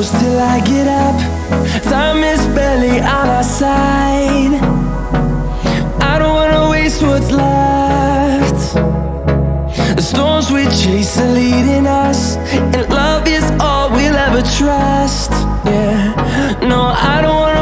close till I get up. Time is barely on our side. I don't wanna waste what's left. The storms we chase are leading us, and love is all we'll ever trust. Yeah, no, I don't wanna